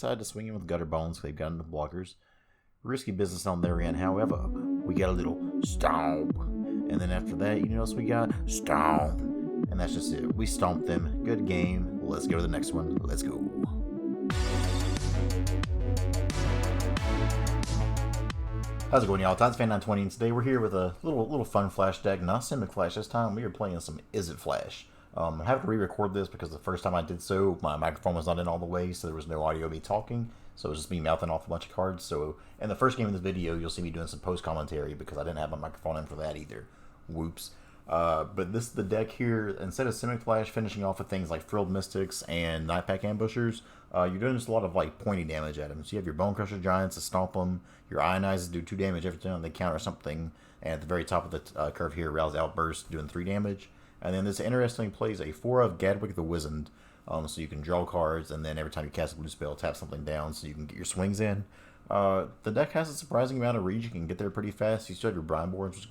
decided to swing in with Gutter Bones. They've got into blockers. Risky business on their end. However, we got a little stomp. And then after that, you know what else we got? Stomp. And that's just it. We stomped them. Good game. Let's go to the next one. Let's go. How's it going, y'all? Titan's Fan 920, and today we're here with a little fun flash deck. Not Simic Flash this time. We are playing some Izzet Flash. I have to re-record this because the first time I did so, my microphone was not in all the way, so there was no audio of me talking. So it was just me mouthing off a bunch of cards. So in the first game of this video, you'll see me doing some post-commentary because I didn't have my microphone in for that either. Whoops. But this is the deck here. Instead of Simic Flash finishing off with things like Frilled Mystics and Nightpack Ambushers, you're doing just a lot of like pointy damage at them. So you have your Bone Crusher Giants to stomp them. Your Ionizes do 2 damage every time they counter something. And at the very top of the curve here, Rouse Outburst doing 3 damage. And then this interestingly plays a 4 of Gadwick the Wizened. So you can draw cards, and then every time you cast a blue spell, tap something down so you can get your swings in. The deck has a surprising amount of reach. You can get there pretty fast. You still have your Brineborns, which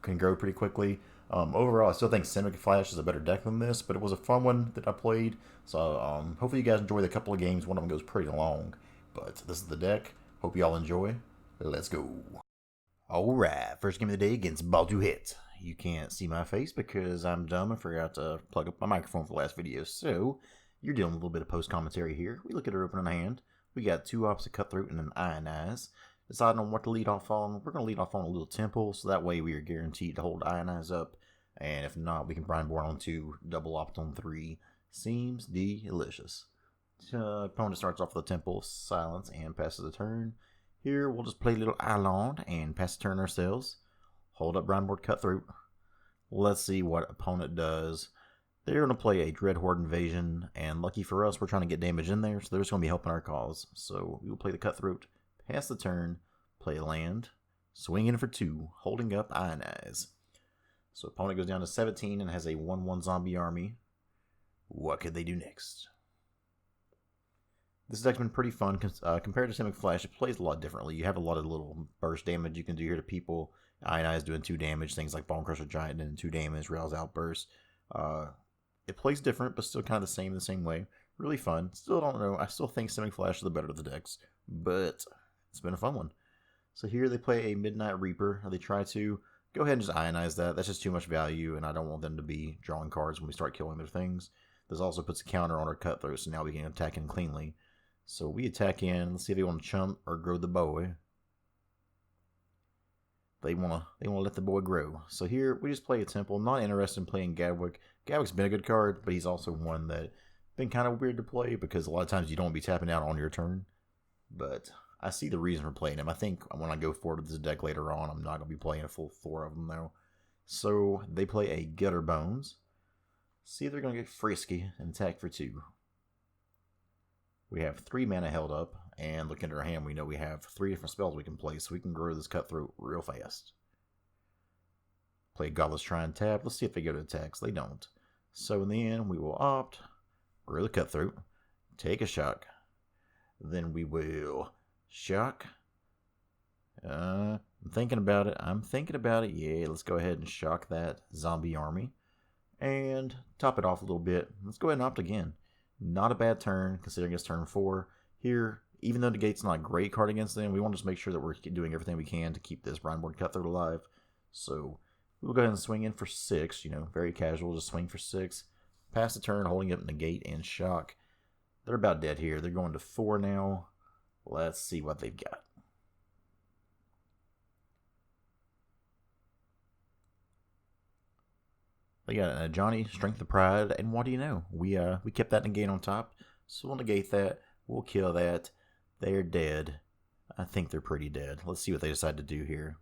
can grow pretty quickly. Overall, I still think Simic Flash is a better deck than this, but it was a fun one that I played. So hopefully you guys enjoy the couple of games. One of them goes pretty long, but this is the deck. Hope you all enjoy. Let's go. Alright, first game of the day against Baldu Hit. You can't see my face because I'm dumb and forgot to plug up my microphone for the last video. So, you're dealing with a little bit of post-commentary here. We look at our opening hand. We got 2 Opposite Cutthroat and an Ionize. Deciding on what to lead off on. We're going to lead off on a little Temple, so that way we are guaranteed to hold Ionize up. And if not, we can Brineborn on 2, double opt on 3. Seems delicious. Opponent starts off with a Temple, Silence, and passes the turn. Here, we'll just play a little Island and pass the turn ourselves. Hold up Brineborn Cutthroat. Let's see what opponent does. They're going to play a Dreadhorde Invasion, and lucky for us, we're trying to get damage in there, so they're just going to be helping our cause. So we will play the Cutthroat, pass the turn, play a land, swing in for 2, holding up Ionize. So opponent goes down to 17 and has a 1/1 zombie army. What could they do next? This deck's been pretty fun. Compared to Simic Flash, it plays a lot differently. You have a lot of little burst damage you can do here to people. Ionize doing 2 damage. Things like Bone Crusher Giant doing 2 damage. Rouse Outburst. It plays different, but still kind of the same way. Really fun. Still don't know. I still think Simic Flash is the better of the decks, but it's been a fun one. So here they play a Midnight Reaper. They try to go ahead and just Ionize that. That's just too much value, and I don't want them to be drawing cards when we start killing their things. This also puts a counter on our Cutthroat, so now we can attack in cleanly. So we attack in. Let's see if they want to chump or grow the boy. They wanna let the boy grow. So here we just play a Temple. Not interested in playing Gadwick. Gadwick's been a good card, but he's also one that been kind of weird to play because a lot of times you don't want to be tapping out on your turn. But I see the reason for playing him. I think when I go forward with this deck later on, I'm not gonna be playing a full 4 of them though. So they play a Gutter Bones. See if they're gonna get frisky and attack for 2. We have 3 mana held up, and looking at our hand, we know we have 3 different spells we can play, so we can grow this Cutthroat real fast. Play Godless Shrine tap. Let's see if they go to attacks. They don't. So in the end, we will opt, grow the Cutthroat, take a shock, then we will shock. I'm thinking about it. Yeah, let's go ahead and shock that zombie army, and top it off a little bit. Let's go ahead and opt again. Not a bad turn, considering it's turn 4. Here, even though Negate's not a great card against them, we want to just make sure that we're doing everything we can to keep this Brineborn Cutthroat alive. So, we'll go ahead and swing in for 6, very casual, just swing for 6. Pass the turn, holding up Negate and Shock. They're about dead here. They're going to 4 now. Let's see what they've got. They got a Johnny, Strength of Pride, and what do you know? We kept that Negate on top, so we'll negate that. We'll kill that. They're dead. I think they're pretty dead. Let's see what they decide to do here.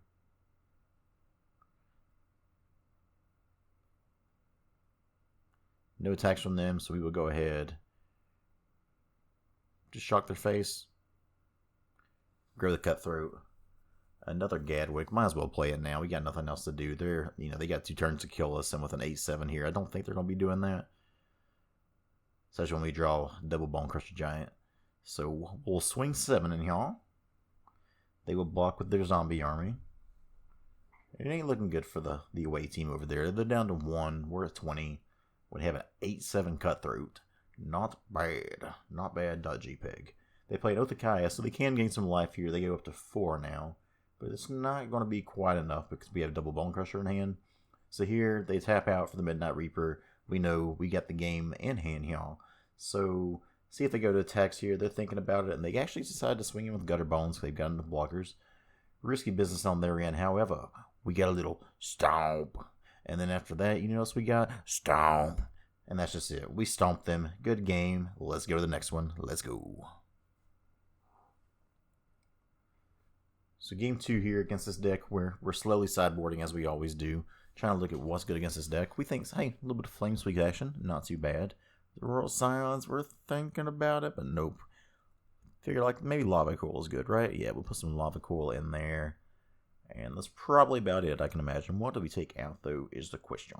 No attacks from them, so we will go ahead. Just shock their face. Grow the Cutthroat. Another Gadwick. Might as well play it now. We got nothing else to do. They got 2 turns to kill us, and with an 8/7 here, I don't think they're going to be doing that. Especially when we draw double Bone Crusher Giant. So we'll swing 7 in here. They will block with their zombie army. It ain't looking good for the away team over there. They're down to 1. We're at 20. We have an 8/7 Cutthroat. Not bad. Not bad, JPEG. They played Othakaya, so they can gain some life here. They go up to 4 now. But it's not going to be quite enough because we have double Bone Crusher in hand. So here, they tap out for the Midnight Reaper. We know we got the game in hand here. So, see if they go to attacks here. They're thinking about it, and they actually decide to swing in with Gutter Bones. They've got enough blockers. Risky business on their end. However, we got a little stomp. And then after that, you know what else we got? Stomp. And that's just it. We stomped them. Good game. Let's go to the next one. Let's go. So game 2 here against this deck, we're slowly sideboarding as we always do. Trying to look at what's good against this deck. We think, hey, a little bit of Flame Sweep action. Not too bad. The Royal Scions, we're thinking about it, but nope. Figure like maybe Lava Coil is good, right? Yeah, we'll put some Lava Coil in there. And that's probably about it, I can imagine. What do we take out, though, is the question.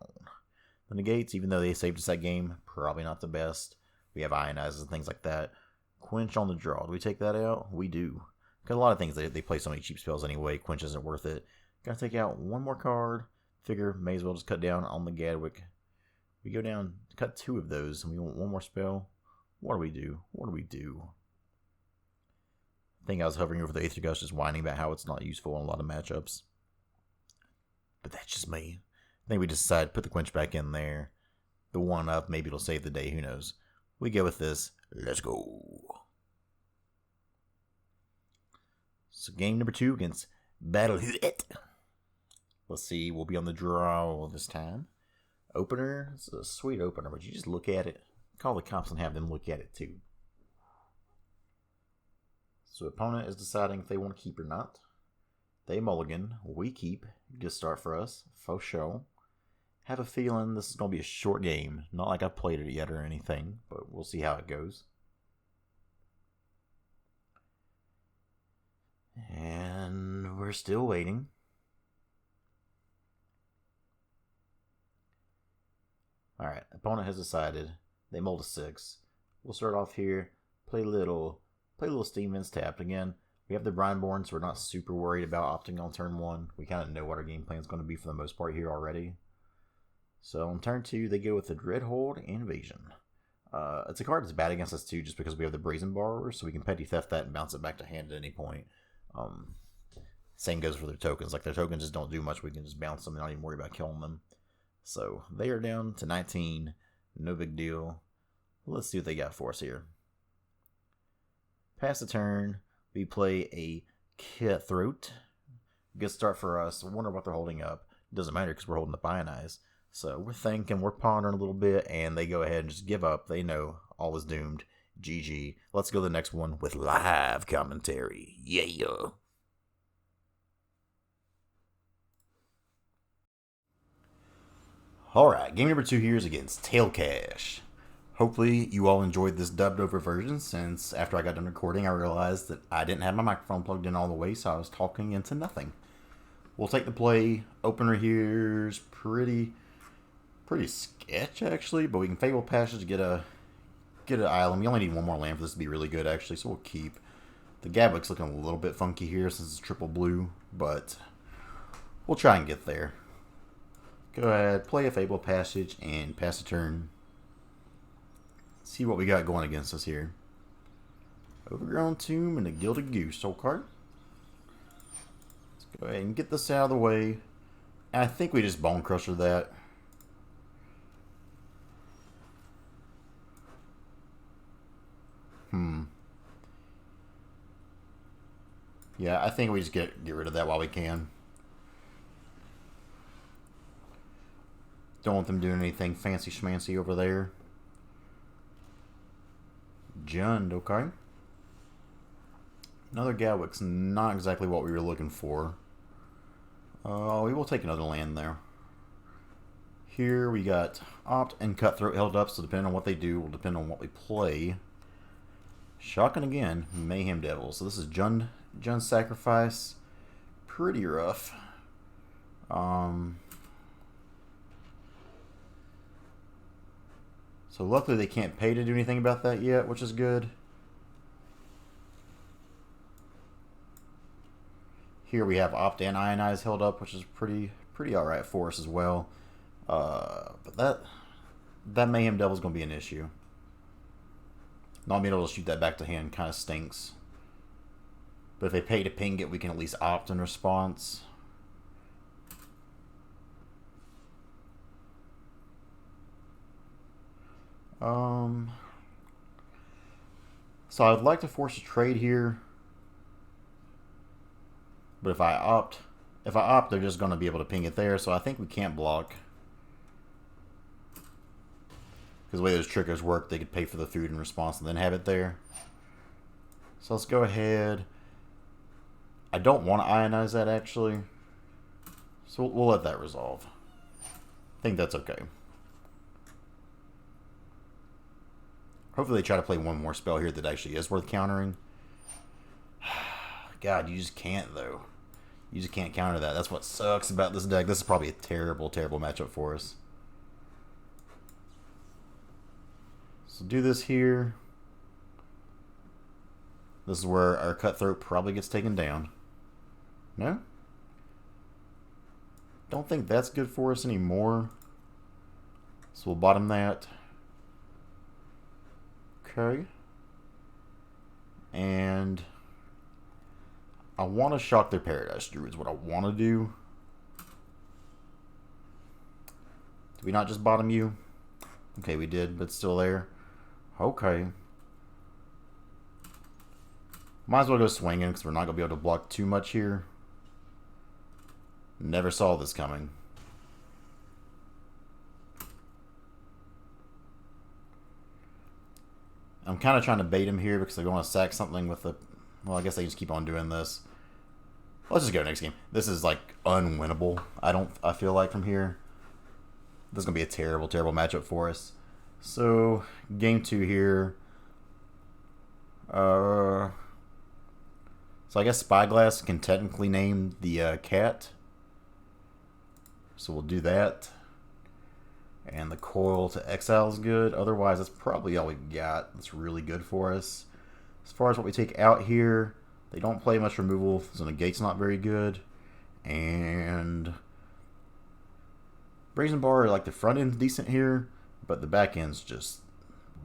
The Negates, even though they saved us that game, probably not the best. We have Ionizes and things like that. Quench on the draw. Do we take that out? We do. Because a lot of things, they play so many cheap spells anyway. Quench isn't worth it. Gotta take out one more card. Figure, may as well just cut down on the Gadwick. We go down, cut 2 of those, and we want one more spell. What do we do? What do we do? I think I was hovering over the Aether Gust, just whining about how it's not useful in a lot of matchups. But that's just me. I think we just decided to put the Quench back in there. The 1-up, maybe it'll save the day, who knows. We go with this. Let's go. So game number 2 against Battlehead. Let's see, we'll be on the draw this time. Opener, it's a sweet opener, but you just look at it. Call the cops and have them look at it too. So opponent is deciding if they want to keep or not. They mulligan, we keep. Good start for us, faux show. Have a feeling this is going to be a short game. Not like I've played it yet or anything, but we'll see how it goes. And we're still waiting. Alright, opponent has decided. They mold a 6. We'll start off here. Play little Steam Vents tapped. Again, we have the Brineborn, so we're not super worried about opting on turn 1. We kind of know what our game plan is going to be for the most part here already. So on turn 2, they go with the Dreadhorde Invasion. It's a card that's bad against us too, just because we have the Brazen Borrower, so we can Petty Theft that and bounce it back to hand at any point. Same goes for their tokens. Like, their tokens just don't do much. We can just bounce them and not even worry about killing them. So they are down to 19. No big deal. Let's see what they got for us here. Pass the turn. We play a Cutthroat. Good start for us. I wonder what they're holding up. Doesn't matter because we're holding the Ionize. So we're thinking, we're pondering a little bit, and they go ahead and just give up. They know all is doomed. GG. Let's go to the next one with live commentary. Yeah. Alright, game number 2 here is against Tailcash. Hopefully you all enjoyed this dubbed over version, since after I got done recording I realized that I didn't have my microphone plugged in all the way, so I was talking into nothing. We'll take the play. Opener here's pretty sketch actually, but we can Fable Passage to get an island. We only need one more land for this to be really good actually, so we'll keep. The Gadwick's looking a little bit funky here since it's triple blue, but we'll try and get there. Go ahead, play a Fable Passage, and pass the turn. See what we got going against us here. Overgrown Tomb and a Gilded Goose. Soul card. Let's go ahead and get this out of the way. And I think we just Bone Crusher that. Yeah, I think we just get rid of that while we can. Don't want them doing anything fancy schmancy over there. Jund, okay. Another Gadwick's not exactly what we were looking for. We will take another land there. Here we got Opt and Cutthroat held up, so depending on what they do will depend on what we play. Shocking again, Mayhem Devil. So this is Jund Sacrifice. Pretty rough. So luckily they can't pay to do anything about that yet, which is good. Here we have Opt and Ionize held up, which is pretty alright for us as well. But that Mayhem Devil is going to be an issue. Not being able to shoot that back to hand kind of stinks. But if they pay to ping it, we can at least opt in response. So I'd like to force a trade here. But if I opt, they're just going to be able to ping it there. So I think we can't block. Because the way those triggers work, they could pay for the food in response and then have it there. So let's go ahead. I don't want to ionize that, actually. So we'll let that resolve. I think that's okay. Hopefully they try to play one more spell here that actually is worth countering. God, you just can't, though. You just can't counter that. That's what sucks about this deck. This is probably a terrible, terrible matchup for us. So do this here. This is where our Cutthroat probably gets taken down. No? Don't think that's good for us anymore. So we'll bottom that. Okay. And I want to shock their Paradise Druids. What I want to do. Did we not just bottom you? Okay, we did, but it's still there. Okay. Might as well go swinging because we're not going to be able to block too much here. Never saw this coming. I'm kind of trying to bait him here because they're going to sack something with the... Well, I guess they just keep on doing this. Let's just go next game. This is like unwinnable. I feel like from here. This is going to be a terrible, terrible matchup for us. So, game 2 here. So I guess Spyglass can technically name the cat. So we'll do that. And the Coil to exile is good. Otherwise, that's probably all we've got that's really good for us. As far as what we take out here, they don't play much removal, so Negate's not very good. And Brazen Bar, like the front end's decent here, but the back end's just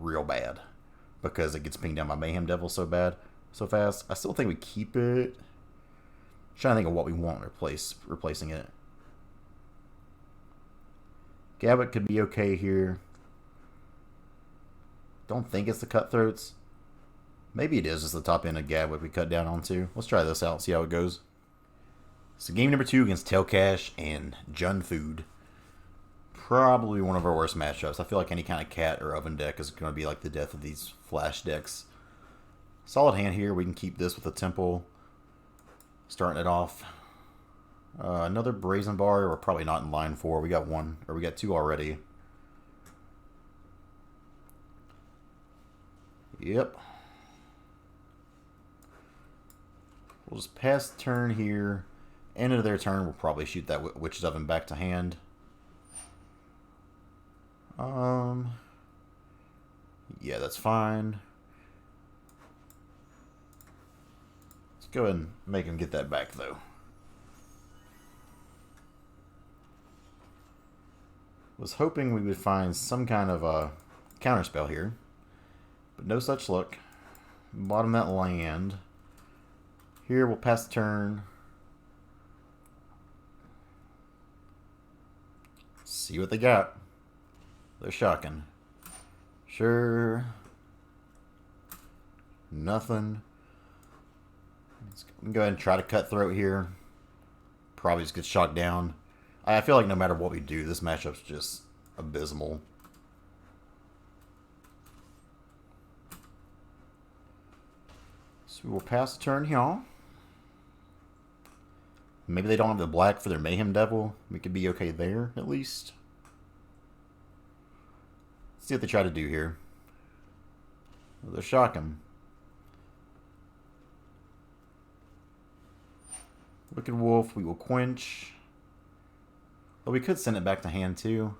real bad because it gets pinged down by Mayhem Devil so fast. I still think we keep it. Trying to think of what we want replacing it. Gadwick could be okay here. Don't think it's the Cutthroats. Maybe it is just the top end of Gadwick we cut down onto. Let's try this out, see how it goes. So game number 2 against Tailcash and Jun Food. Probably one of our worst matchups. I feel like any kind of cat or oven deck is going to be like the death of these flash decks. Solid hand here. We can keep this with a Temple. Starting it off. Another Brazen Bar. We're probably not in line 4. We got 1, or we got 2 already. Yep. We'll just pass the turn here. End of their turn, we'll probably shoot that Witch's Oven back to hand. Yeah, that's fine. Let's go ahead and make him get that back, though. Was hoping we would find some kind of a counterspell here, but no such luck. Bottom that land. Here we'll pass the turn. See what they got. They're shocking. Sure. Nothing. Let's go ahead and try to Cutthroat here. Probably just get shocked down. I feel like no matter what we do, this matchup's just abysmal. So we'll pass the turn here. Maybe they don't have the black for their Mayhem Devil. We could be okay there, at least. Let's see what they try to do here. Well, they're shocking. Wicked Wolf, we will quench. But we could send it back to hand, too.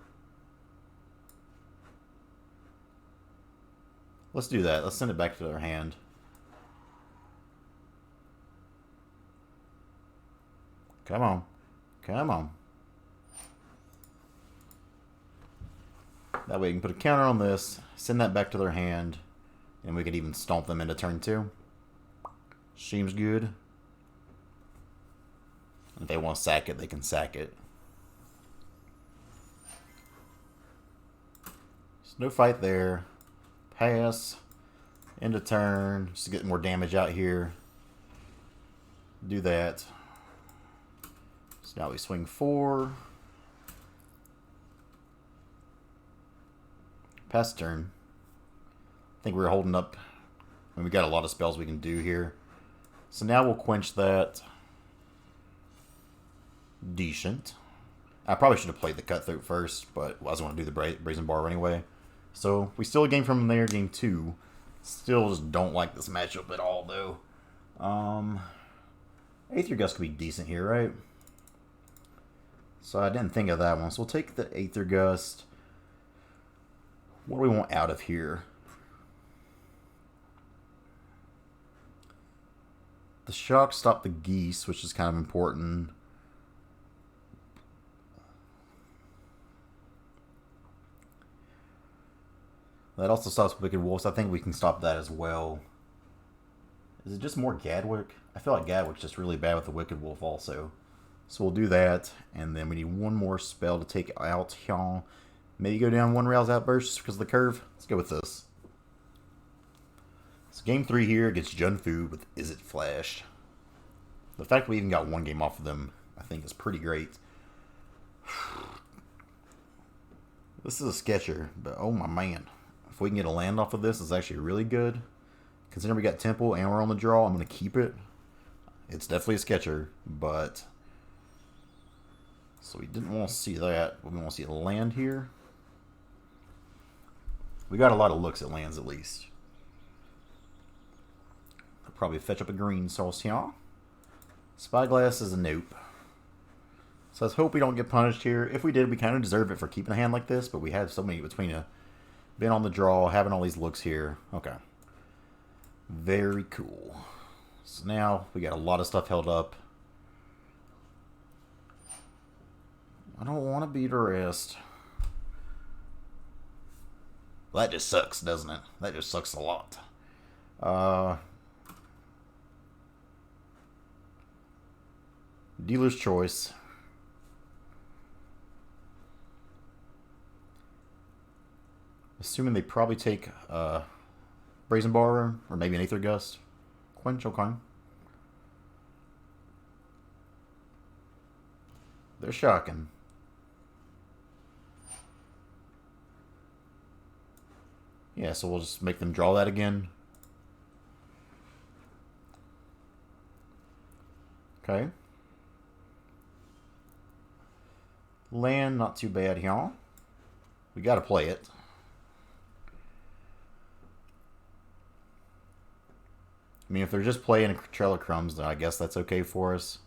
Let's do that. Let's send it back to their hand. Come on. Come on. That way you can put a counter on this, send that back to their hand, And we could even stomp them into turn 2. Seems good. If they want to sack it, they can sack it. So no fight there. Pass. End of turn. Just to get more damage out here. Do that. So now we swing 4. Pass turn. I think we're holding up. And we got a lot of spells we can do here. So now we'll quench that. Decent. I probably should have played the Cutthroat first, but I was going to do the Brazen Bar anyway. So we still game from there, game 2. Still just don't like this matchup at all, though. Aether Gust could be decent here, right? So I didn't think of that one. So we'll take the Aether Gust. What do we want out of here? The Shock stopped the Geese, which is kind of important. That also stops Wicked Wolves. I think we can stop that as well. Is it just more Gadwick? I feel like Gadwick's just really bad with the Wicked Wolf also. So we'll do that. And then we need one more spell to take out here. Maybe go down one rail's Outburst because of the curve. Let's go with this. So game 3 here against Junfu with Izzet Flash. The fact we even got one game off of them, I think, is pretty great. This is a sketcher, but oh my man. If we can get a land off of this, it's actually really good. Considering we got Temple and we're on the draw, I'm going to keep it. It's definitely a sketcher, but... So we didn't want to see that. We want to see a land here. We got a lot of looks at lands, at least. I'll probably fetch up a green source here. Spyglass is a nope. So let's hope we don't get punished here. If we did, we kind of deserve it for keeping a hand like this, but we had so many between being on the draw, having all these looks here. Okay. Very cool. So now we got a lot of stuff held up. I don't want to beat a rest. Well, that just sucks, doesn't it? That just sucks a lot. Dealer's choice. Assuming they probably take Brazen Bar or maybe an Aether Gust. Quench, okay. They're shocking. Yeah, so we'll just make them draw that again. Okay. Land, not too bad here. We got to play it. I mean, if they're just playing a Trail of Crumbs, then I guess that's okay for us.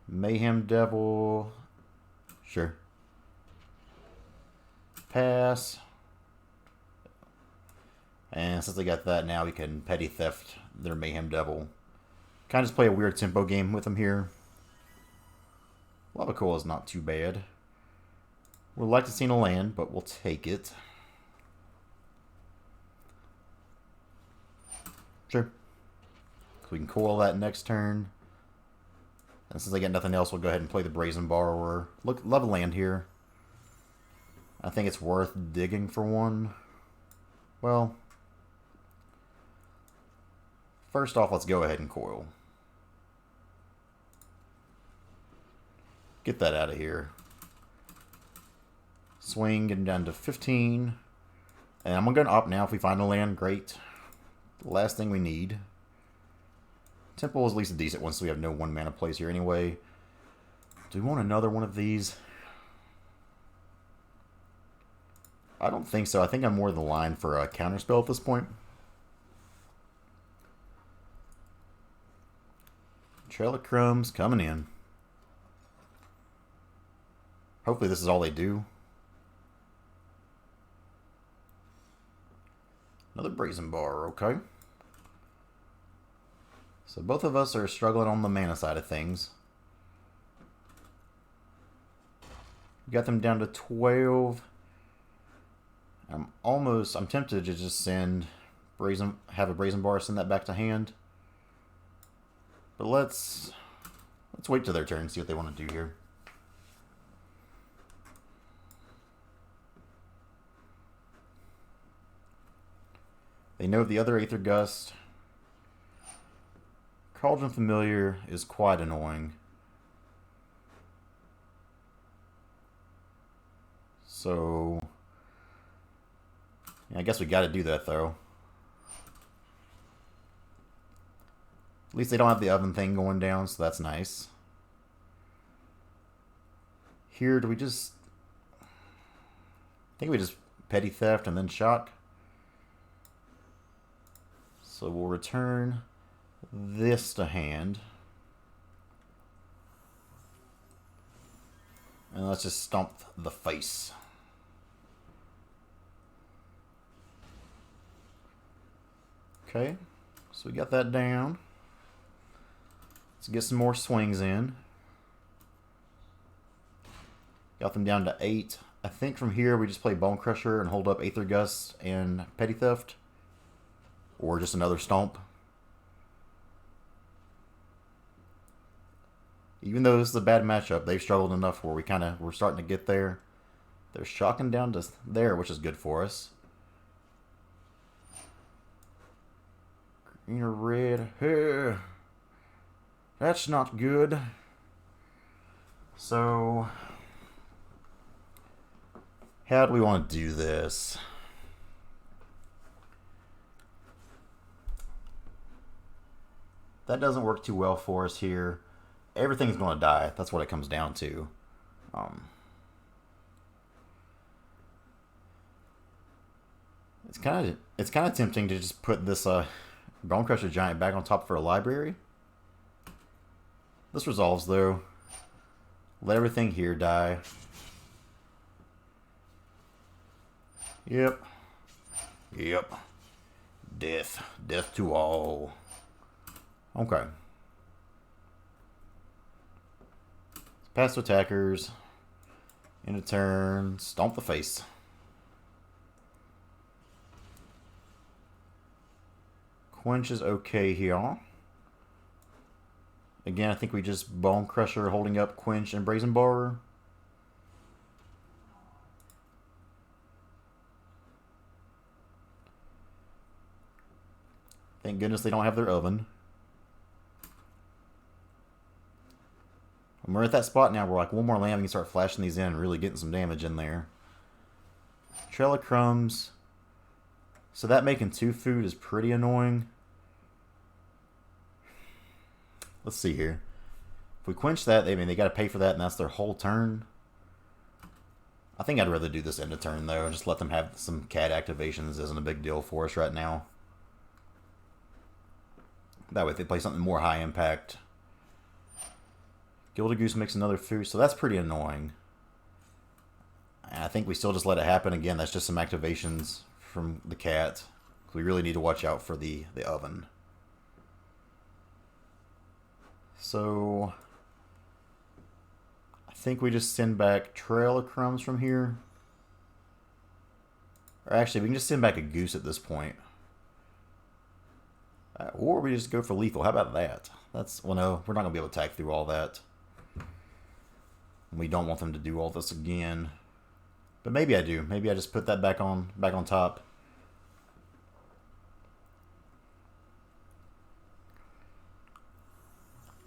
Mayhem Devil. Sure. Pass. And since they got that, now we can Petty Theft their Mayhem Devil. Kind of just play a weird tempo game with them here. Lava Coil is not too bad. We'd like to see a land, but we'll take it. Sure. So we can coil that next turn. And since I got nothing else, we'll go ahead and play the Brazen Borrower. Look, love a land here. I think it's worth digging for one. Well, first off, let's go ahead and coil. Get that out of here. Swing, getting down to 15. And I'm going to opt now if we find a land. Great. The last thing we need. Temple is at least a decent one, so we have no 1 mana plays here anyway. Do we want another one of these? I don't think so. I think I'm more the line for a counterspell at this point. Trail of Crumbs coming in. Hopefully this is all they do. Another Brazen Bar, okay. So both of us are struggling on the mana side of things. Got them down to 12. I'm tempted to just send have a Brazen Bar, send that back to hand. But let's wait till their turn and see what they want to do here. They know the other Aether Gust. Cauldron Familiar is quite annoying. So, yeah, I guess we got to do that, though. At least they don't have the oven thing going down, so that's nice. Here, do we just... I think we just Petty Theft and then Shock. So we'll return this to hand. And let's just stomp the face. Okay, so we got that down. Let's get some more swings in. Got them down to 8. I think from here we just play Bone Crusher and hold up Aether Gust and Petty Theft. Or just another Stomp. Even though this is a bad matchup, they've struggled enough where we're starting to get there. They're shocking down to there, which is good for us. Green or red. Hey, that's not good. So, how do we want to do this? That doesn't work too well for us here. Everything's going to die. That's what it comes down to. It's kind of tempting to just put this Bone Crusher Giant back on top for a library. This resolves, though. Let everything here die. Yep. Death to all. Okay. Pass to attackers. End of turn. Stomp the face. Quench is okay here. Again, I think we just Bone Crusher holding up Quench and Brazen Bar. Thank goodness they don't have their oven. And we're at that spot now where like one more land we can start flashing these in and really getting some damage in there. Trail of Crumbs. So that making 2 food is pretty annoying. Let's see here. If we quench that, they got to pay for that, and that's their whole turn. I think I'd rather do this end of turn, though. Just let them have some CAD activations. Isn't a big deal for us right now. That way, if they play something more high impact. Gilded Goose makes another food, so that's pretty annoying. And I think we still just let it happen. Again, that's just some activations from the cat. We really need to watch out for the oven. So, I think we just send back Trail of Crumbs from here. Or actually, we can just send back a Goose at this point. Or we just go for lethal. How about that? Well, no, we're not going to be able to attack through all that. We don't want them to do all this again. But maybe I do. Maybe I just put that back on top.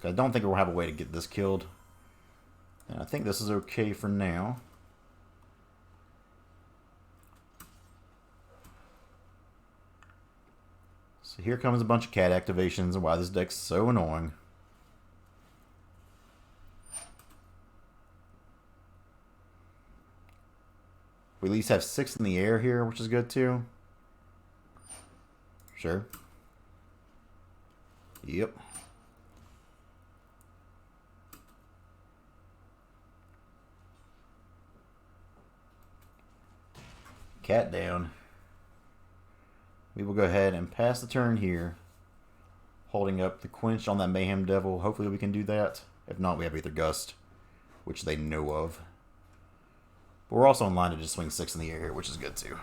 I don't think we'll have a way to get this killed. And I think this is okay for now. So here comes a bunch of cat activations and why this deck's so annoying. We at least have 6 in the air here, which is good too. Sure. Yep. Cat down. We will go ahead and pass the turn here. Holding up the Quench on that Mayhem Devil. Hopefully we can do that. If not, we have Aether Gust, which they know of. But we're also in line to just swing 6 in the air here, which is good too.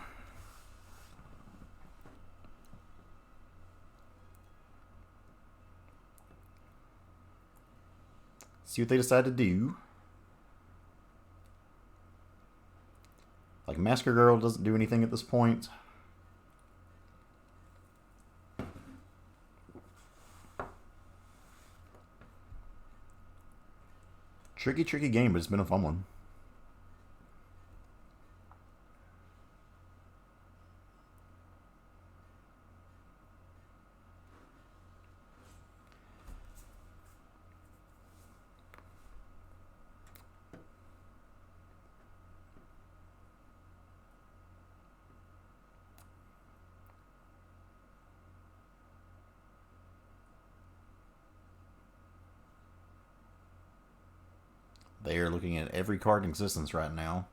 See what they decide to do. Like, Masker Girl doesn't do anything at this point. Tricky game, but it's been a fun one. They are looking at every card in existence right now.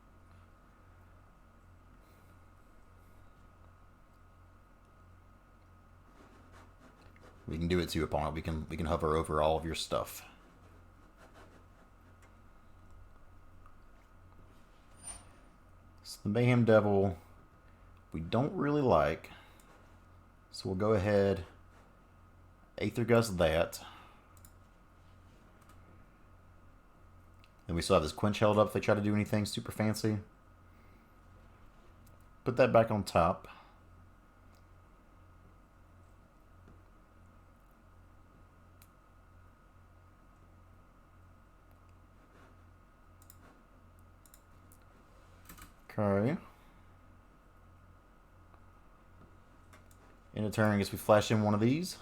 We can do it too, opponent. We can hover over all of your stuff. So the Mayhem Devil we don't really like. So we'll go ahead, Aether Gust that. Then we still have this Quench held up if they try to do anything super fancy. Put that back on top. Okay. In a turn, I guess we flash in one of these.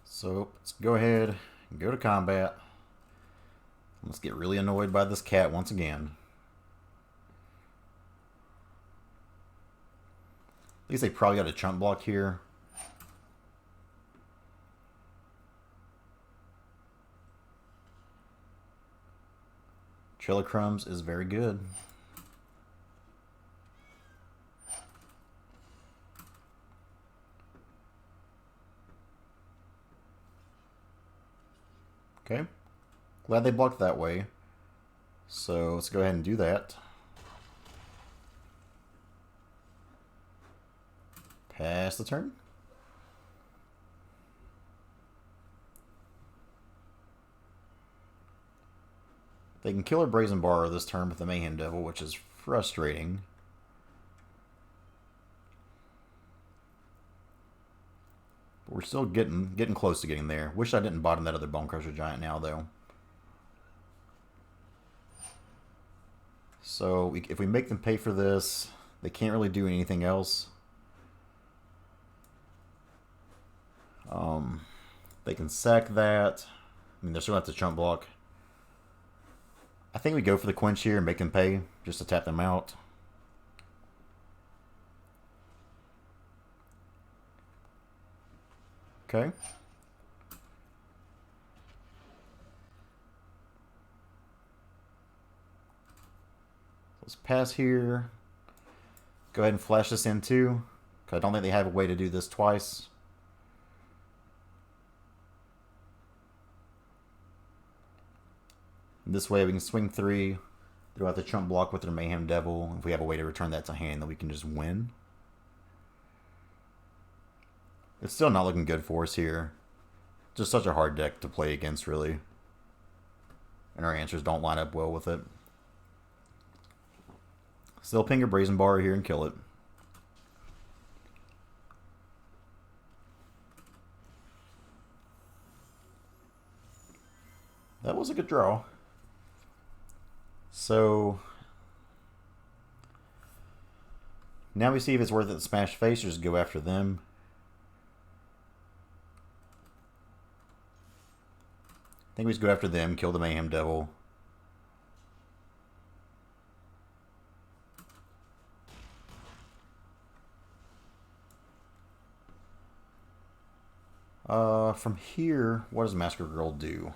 So let's go ahead and go to combat. Let's get really annoyed by this cat once again. At least they probably got a chump block here. Trailer Crumbs is very good. Okay. Glad they blocked that way. So let's go ahead and do that. Pass the turn. They can kill a Brazen Bar this turn with the Mayhem Devil, which is frustrating. But we're still getting close to getting there. Wish I didn't bottom that other Bone Crusher Giant now, though. So if we make them pay for this, they can't really do anything else. They can sack that. I mean, they're still going to have to chump block. I think we go for the Quench here and make them pay just to tap them out. Okay. Let's pass here. Go ahead and flash this in too, because I don't think they have a way to do this twice. This way we can swing 3, throw out the chump block with their Mayhem Devil. If we have a way to return that to hand, then we can just win. It's still not looking good for us here. Just such a hard deck to play against, really. And our answers don't line up well with it. Still ping a Brazen Bar here and kill it. That was a good draw. So now we see if it's worth it to smash face or just go after them. I think we just go after them, kill the Mayhem Devil. From here, what does Masker Girl do?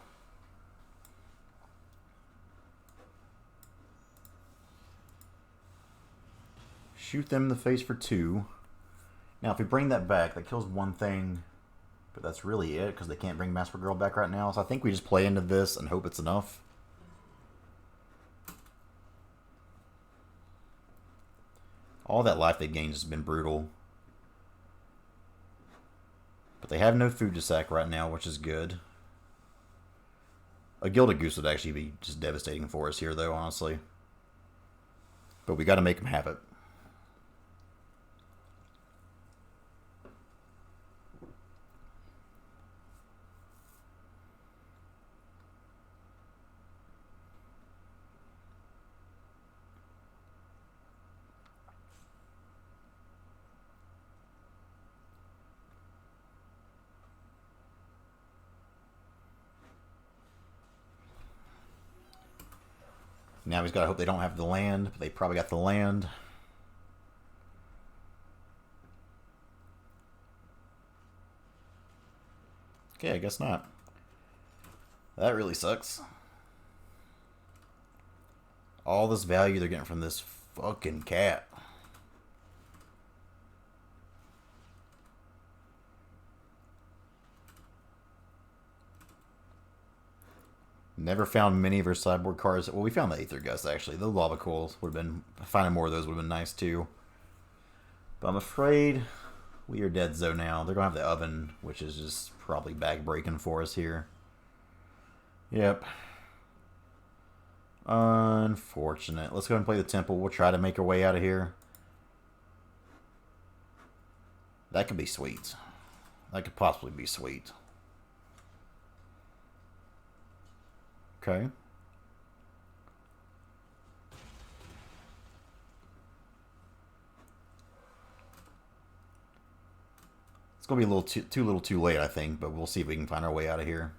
Shoot them in the face for 2. Now, if we bring that back, that kills one thing, but that's really it, because they can't bring Masker Girl back right now. So I think we just play into this and hope it's enough. All that life they gained has been brutal. But they have no food to sack right now, which is good. A Gilded Goose would actually be just devastating for us here, though, honestly. But we got to make them have it. Now he's got to hope they don't have the land, but they probably got the land. Okay, I guess not. That really sucks. All this value they're getting from this fucking cat. Never found many of her sideboard cards. Well, we found the Aether Gust, actually. The Lava Coils would have been... Finding more of those would have been nice, too. But I'm afraid we are dead zone now. They're going to have the Oven, which is just probably back-breaking for us here. Yep. Unfortunate. Let's go ahead and play the Temple. We'll try to make our way out of here. That could be sweet. That could possibly be sweet. Okay. It's going to be a little too late, I think, but we'll see if we can find our way out of here.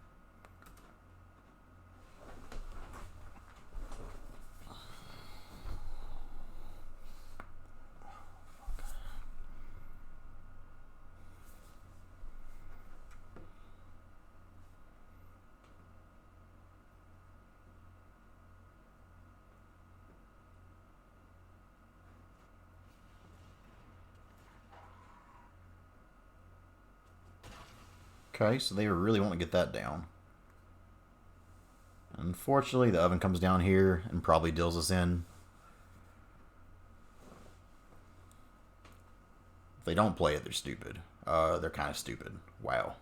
Okay, so they really want to get that down. Unfortunately, the Oven comes down here and probably deals us in. If they don't play it, they're stupid. They're kind of stupid. Wow.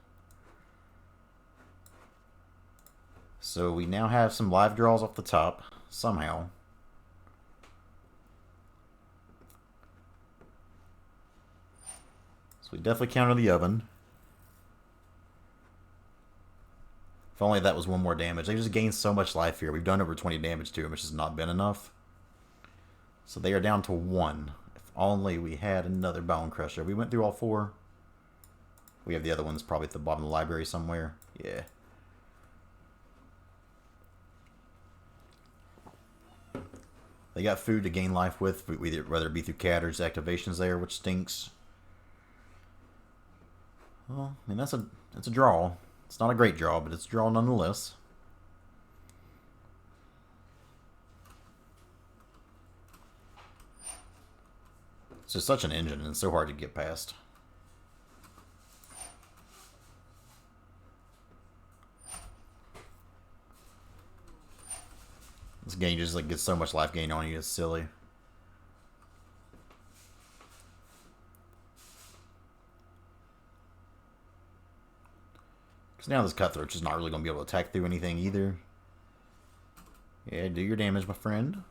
So we now have some live draws off the top, somehow. So we definitely counter the Oven. If only that was one more damage. They just gained so much life here. We've done over 20 damage to them, which has not been enough. So they are down to 1. If only we had another Bone Crusher. We went through all 4. We have the other ones probably at the bottom of the library somewhere. Yeah. They got food to gain life with, whether it be through cat or just activations there, which stinks. Well, I mean, that's a draw. It's not a great draw, but it's a draw nonetheless. It's just such an engine, and it's so hard to get past. This game just like gets so much life gain on you, it's silly. Because now this Cutthroat's just not really going to be able to attack through anything either. Yeah, do your damage, my friend.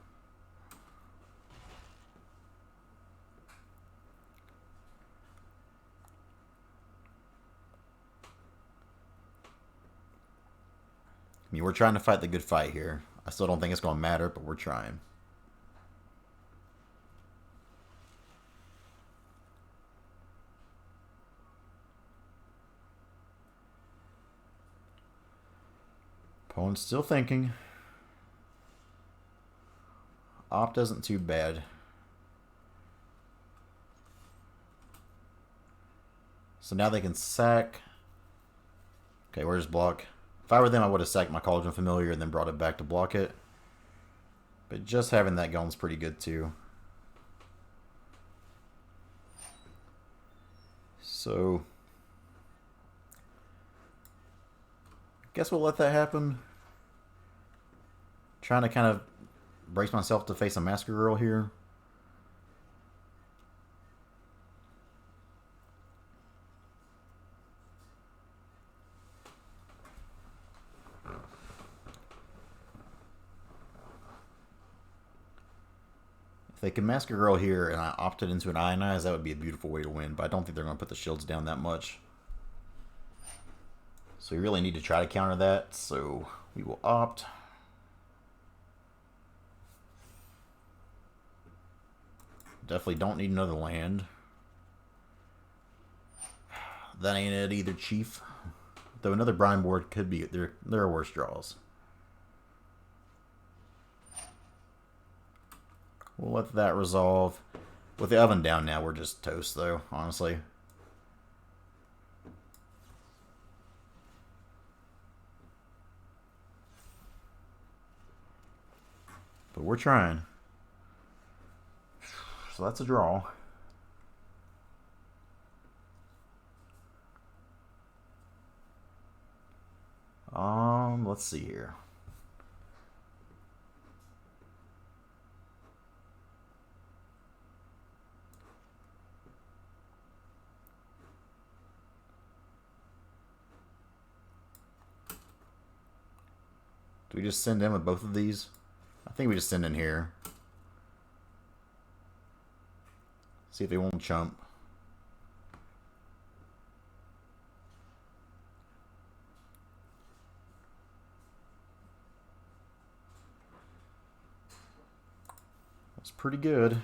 I mean, we're trying to fight the good fight here. I still don't think it's going to matter, but we're trying. Opponent's still thinking. Opt isn't too bad. So now they can sack. Okay, where's block? If I were them, I would have sacked my Cauldron Familiar and then brought it back to block it. But just having that going is pretty good too. So, guess we'll let that happen. Trying to kind of brace myself to face a Massacre Girl here. If they can Mask a Girl here and I opted into an Ionize, that would be a beautiful way to win, but I don't think they're going to put the shields down that much. So we really need to try to counter that, so we will opt. Definitely don't need another land. That ain't it either, Chief. Though another Brineborn could be, there are worse draws. We'll let that resolve. With the oven down now, we're just toast, though, honestly. But we're trying. So that's a draw. Let's see here. Do we just send in with both of these? I think we just send in here. See if they won't chump. That's pretty good.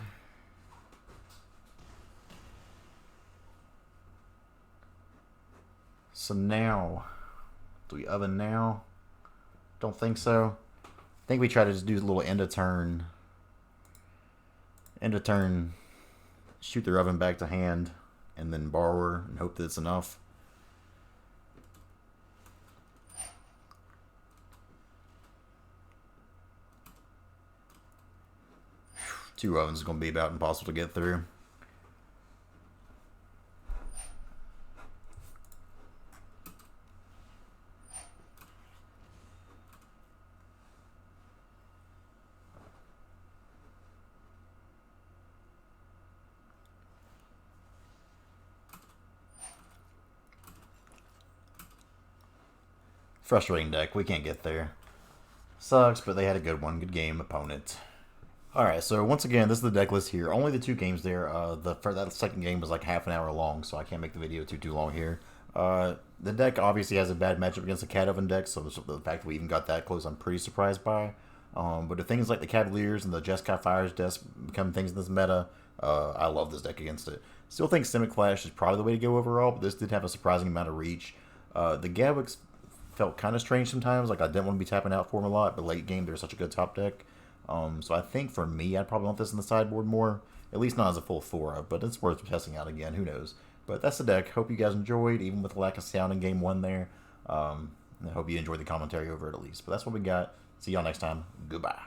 So now, do we oven now? Don't think so. I think we try to just do a little end of turn. End of turn. Shoot their oven back to hand, and then borrower, and hope that it's enough. Two ovens is going to be about impossible to get through. Frustrating deck. We can't get there. Sucks, but they had a good one. Good game, opponent. Alright, so once again, this is the deck list here. Only the two games there. That second game was like half an hour long, so I can't make the video too long here. The deck obviously has a bad matchup against the Cat Oven deck, so the fact that we even got that close, I'm pretty surprised by. But the things like the Cavaliers and the Jeskai Fires desk become things in this meta. I love this deck against it. Still think Izzet Flash is probably the way to go overall, but this did have a surprising amount of reach. The Gadwick felt kind of strange sometimes. Like, I didn't want to be tapping out for him a lot, but late game, they're such a good top deck. So I think for me, I'd probably want this in the sideboard more. At least not as a full 4-of, but it's worth testing out again. Who knows? But that's the deck. Hope you guys enjoyed, even with the lack of sound in Game 1 there. I hope you enjoyed the commentary over it at least. But that's what we got. See y'all next time. Goodbye.